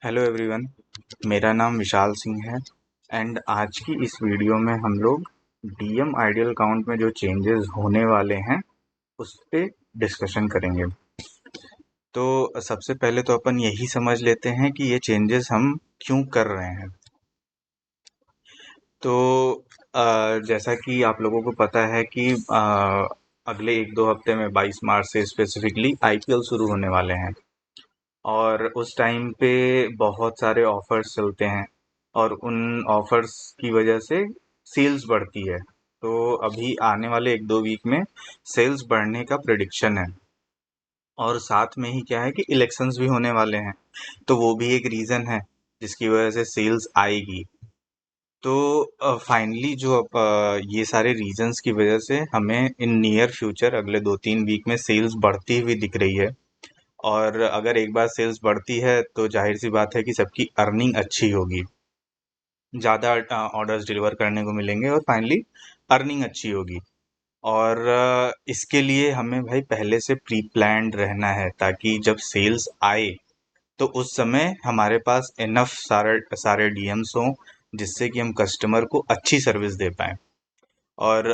Hello everyone. मेरा नाम विशाल सिंह है एंड आज की इस वीडियो में हम लोग डीएम आइडियल काउंट में जो चेंजेस होने वाले हैं उस पे डिस्कशन करेंगे। तो सबसे पहले तो अपन यही समझ लेते हैं कि ये चेंजेस हम क्यों कर रहे हैं। तो जैसा कि आप लोगों को पता है कि अगले 1-2 हफ्ते में 22 मार्च से स्पेसिफिकली आईपीएल शुरू होने वाले हैं और उस टाइम पे बहुत सारे ऑफर्स चलते हैं और उन ऑफर्स की वजह से सेल्स बढ़ती है। तो अभी आने वाले 1-2 वीक में सेल्स बढ़ने का प्रिडिक्शन है और साथ में ही क्या है कि इलेक्शंस भी होने वाले हैं, तो वो भी एक रीज़न है जिसकी वजह से सेल्स आएगी। तो फाइनली जो ये सारे रीजंस की वजह से हमें इन नियर फ्यूचर अगले 2-3 वीक में सेल्स बढ़ती हुई दिख रही है। और अगर एक बार सेल्स बढ़ती है तो जाहिर सी बात है कि सबकी अर्निंग अच्छी होगी, ज़्यादा ऑर्डर्स डिलीवर करने को मिलेंगे और फाइनली अर्निंग अच्छी होगी। और इसके लिए हमें भाई पहले से प्री प्लान्ड रहना है ताकि जब सेल्स आए तो उस समय हमारे पास इनफ सारे सारे डीएम्स हों जिससे कि हम कस्टमर को अच्छी सर्विस दे पाएँ। और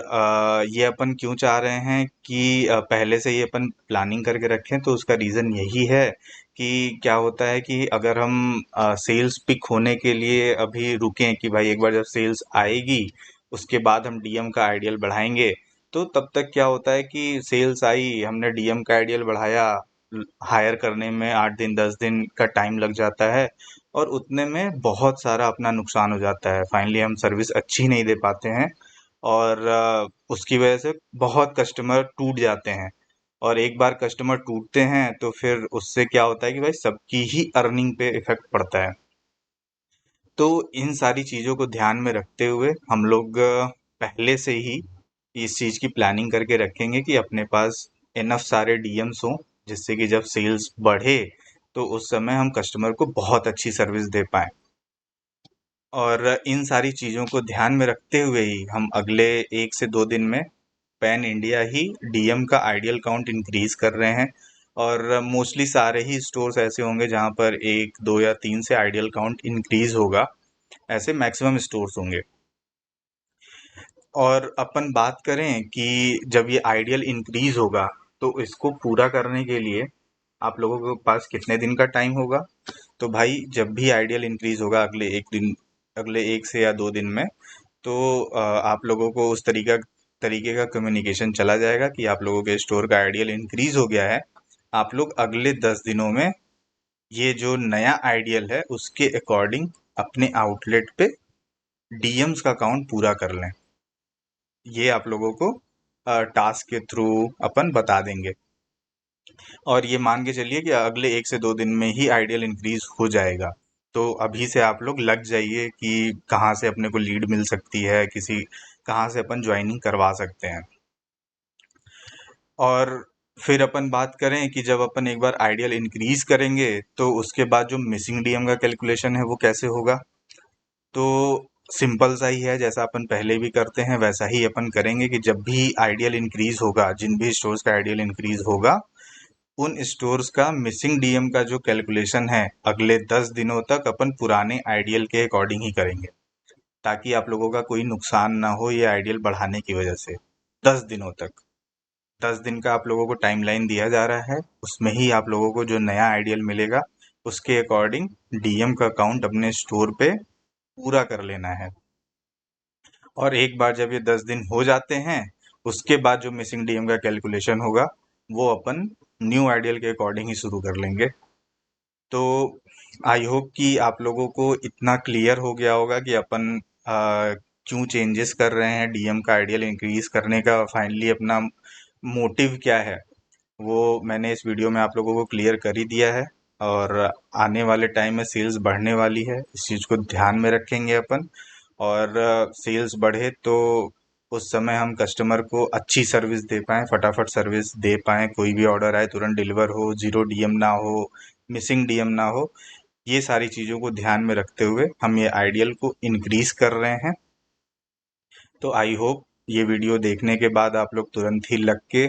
ये अपन क्यों चाह रहे हैं कि पहले से ही अपन प्लानिंग करके रखें, तो उसका रीज़न यही है कि क्या होता है कि अगर हम सेल्स पिक होने के लिए अभी रुकें कि भाई एक बार जब सेल्स आएगी उसके बाद हम डीएम का आइडियल बढ़ाएंगे, तो तब तक क्या होता है कि सेल्स आई, हमने डीएम का आइडियल बढ़ाया, हायर करने में 8 दिन 10 दिन का टाइम लग जाता है और उतने में बहुत सारा अपना नुकसान हो जाता है। फाइनली हम सर्विस अच्छी नहीं दे पाते हैं और उसकी वजह से बहुत कस्टमर टूट जाते हैं। और एक बार कस्टमर टूटते हैं तो फिर उससे क्या होता है कि भाई सबकी ही अर्निंग पे इफेक्ट पड़ता है। तो इन सारी चीज़ों को ध्यान में रखते हुए हम लोग पहले से ही इस चीज़ की प्लानिंग करके रखेंगे कि अपने पास इनफ सारे डीएम्स हों जिससे कि जब सेल्स बढ़े तो उस समय हम कस्टमर को बहुत अच्छी सर्विस दे पाएँ। और इन सारी चीज़ों को ध्यान में रखते हुए ही हम अगले 1 से 2 दिन में पैन इंडिया ही डीएम का आइडियल काउंट इंक्रीज कर रहे हैं। और मोस्टली सारे ही स्टोर्स ऐसे होंगे जहां पर 1 2 या 3 से आइडियल काउंट इंक्रीज होगा, ऐसे मैक्सिमम स्टोर्स होंगे। और अपन बात करें कि जब ये आइडियल इंक्रीज होगा तो इसको पूरा करने के लिए आप लोगों के पास कितने दिन का टाइम होगा। तो भाई जब भी आइडियल इंक्रीज होगा अगले 1 से या 2 दिन में, तो आप लोगों को उस तरीके का कम्युनिकेशन चला जाएगा कि आप लोगों के स्टोर का आइडियल इंक्रीज हो गया है। आप लोग अगले 10 दिनों में ये जो नया आइडियल है उसके अकॉर्डिंग अपने आउटलेट पे डीएम्स का काउंट पूरा कर लें। ये आप लोगों को टास्क के थ्रू अपन बता देंगे और ये मान के चलिए कि अगले 1 से 2 दिन में ही आइडियल इंक्रीज हो जाएगा। तो अभी से आप लोग लग जाइए कि कहाँ से अपने को लीड मिल सकती है, कहाँ से अपन ज्वाइनिंग करवा सकते हैं। और फिर अपन बात करें कि जब अपन एक बार आइडियल इंक्रीज करेंगे तो उसके बाद जो मिसिंग डीएम का कैलकुलेशन है वो कैसे होगा। तो सिंपल सा ही है, जैसा अपन पहले भी करते हैं वैसा ही अपन करेंगे कि जब भी आइडियल इंक्रीज होगा, जिन भी स्टोर्स का आइडियल इंक्रीज होगा, उन स्टोर्स का मिसिंग डीएम का जो कैलकुलेशन है अगले 10 दिनों तक अपन पुराने आइडियल के अकॉर्डिंग ही करेंगे ताकि आप लोगों का कोई नुकसान ना हो ये आइडियल बढ़ाने की वजह से। 10 दिनों तक, 10 दिन का आप लोगों को टाइमलाइन दिया जा रहा है, उसमें ही आप लोगों को जो नया आइडियल मिलेगा उसके अकॉर्डिंग डीएम का काउंट अपने स्टोर पे पूरा कर लेना है। और एक बार जब ये 10 दिन हो जाते हैं उसके बाद जो मिसिंग डीएम का कैलकुलेशन होगा वो अपन न्यू आइडियल के अकॉर्डिंग ही शुरू कर लेंगे। तो आई होप कि आप लोगों को इतना क्लियर हो गया होगा कि अपन क्यों चेंजेस कर रहे हैं, डीएम का आइडियल इंक्रीज करने का फाइनली अपना मोटिव क्या है, वो मैंने इस वीडियो में आप लोगों को क्लियर कर ही दिया है। और आने वाले टाइम में सेल्स बढ़ने वाली है, इस चीज़ को ध्यान में रखेंगे अपन। और सेल्स बढ़े तो उस समय हम कस्टमर को अच्छी सर्विस दे पाएँ, फटाफट सर्विस दे पाएँ, कोई भी ऑर्डर आए तुरंत डिलीवर हो, ज़ीरो डीएम ना हो, मिसिंग डीएम ना हो। ये सारी चीज़ों को ध्यान में रखते हुए हम ये आइडियल को इंक्रीज कर रहे हैं। तो आई होप ये वीडियो देखने के बाद आप लोग तुरंत ही लग के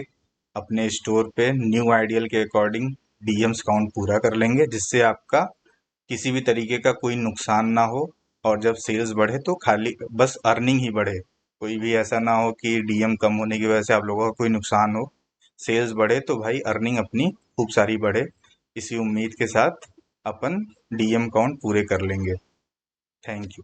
अपने स्टोर पे न्यू आइडियल के अकॉर्डिंग डीएम्स काउंट पूरा कर लेंगे जिससे आपका किसी भी तरीके का कोई नुकसान ना हो। और जब सेल्स बढ़े तो खाली बस अर्निंग ही बढ़े, कोई भी ऐसा ना हो कि डीएम कम होने की वजह से आप लोगों का कोई नुकसान हो। सेल्स बढ़े तो भाई अर्निंग अपनी खूब सारी बढ़े। इसी उम्मीद के साथ अपन डीएम काउंट पूरे कर लेंगे। Thank you.